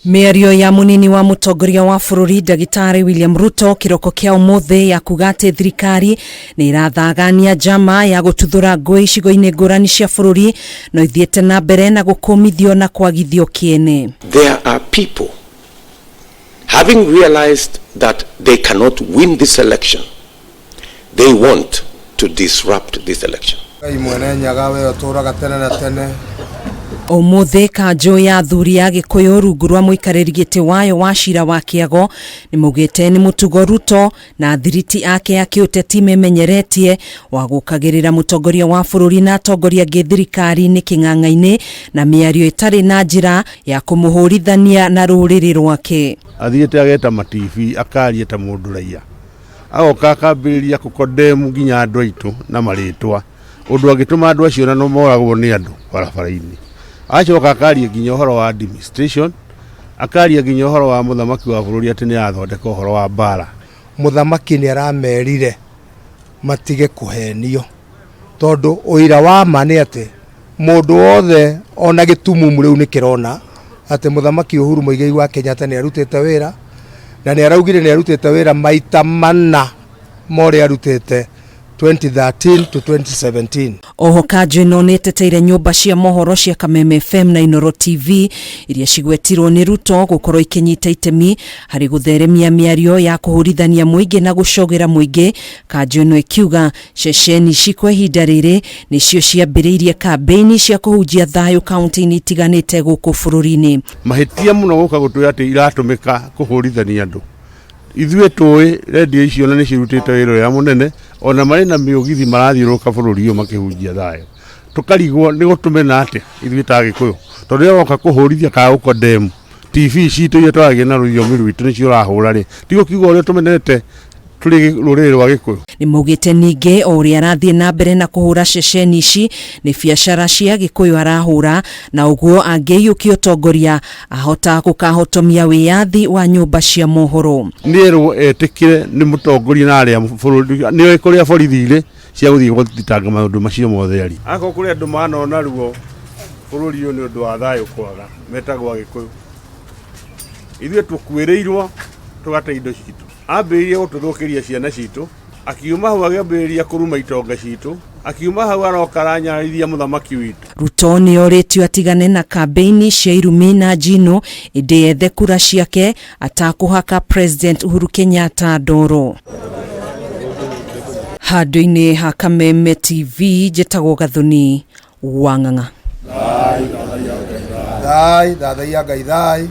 Miario ya munini wa mutongoria wa bururi Ndagitari William Ruto kiroko kia umuthi ya kuuga ati thirikari ni irathagania njama ya gututhura ngui icigo-ini ngurani cia bururi no ithiete na mbere na gukumithio na kwagithio kiene. There are people having realized that they cannot win this election, they want to disrupt this election. Umuthi Kanju ya athuri ya Gikuyu rungu rwa muikariri giti wayo wa cira wa kiago ni mugite ni mutugo Ruto na thiriti ake akiuteti memenyeretie wa gukagirira mutongoria wa bururi na atongoria thirikari ni king'ang'a-ini na miario itari na njira ya kumuhurithania na ruriri rwake. Athiete ageta mativi akaria ta mundu raia agoka akambiriria kukodemu nginya andu aitu na maritwa undu agituma andu acio na no moragwo ni andu barabara-ini. Acoka akaria nginya uhoro wa administration, akaria nginya uhoro wa muthamaki wa bururi ati ni athondeka uhoro wa bara. Muthamaki ni aramerire matige kuhenio tondu uira wa mane ati mundu wothe ona gitumumu riu ni kirona ati muthamaki Uhuru Muigai wa Kenyatta ni arutete wira na ni araugire ni arutete wira maita mana more arutete 2013 to 2017. Oho Kanju no neteteire nyumba cia mohoro cia Kameme FM na Inoro TV iria cigwetirwo ni Ruto gukorwo ikinyita itemi hari gutheremia miario ya kuhurithania muingi na gucogera muingi. Kanju no akiuga ceceni cikwe ihinda riri nicio ciambiriirie kampeni cia kuhunjia thayo kaunti-ini itiganite guku bururi-ini. Mahitia muno guka gutwe ati iratumika kuhurithania andu. Ithuĩ tũĩ redio icio na nĩ cirutĩte wĩra ya munene ona marĩ na mĩũgithi marathiũrũka bũrũri ũyũ makĩhunjia thayũ. Tũkarigwo nĩ gũtũmena atĩ ithuĩ ta Agikuyu tondũ woka kũhũrithia ka gũkondemu TV citũ iria twaragia na rũthiomi rwitũ nĩcio ũrahũra rĩ tigo kiuga ũrĩa tũmenete tũrĩ rũrĩrĩ rwa Gikuyu. Ni mugite ningi uria arathie na mbere na kuhura ceceni ici ni biacara cia Gikuyu arahura na uguo angiyukia utongoria ahota gukahotomia wiyathi wa nyumba cia mohoro. Nierwo etikire ni mutongoria na aria bururi ni kuria borithi cia guthie guthitanga maundu macio mothe ari. Ako kuria andu manona ruo bururi uyu ni undu wa thayo kwaga metagwo Agikuyu. Ithuĩ tukwĩrĩirwo tugate indo citu. Ambĩrĩrie gũtũthũkĩria ciana citũ, akiuma hau agĩambĩrĩria kũruma itonga citũ, akiuma hau arokaranyarithia muthamaki witũ. Ruto ni oretio atigane na kampeni cia irumi na njino indi ethe kura ciake atakuhaka President Uhuru Kenyatta ndoro. Handũ-inĩ ha Kameme TV njĩtagwo Gathuni wa Ng'ang'a. Thai, thathaiya Ngai thai.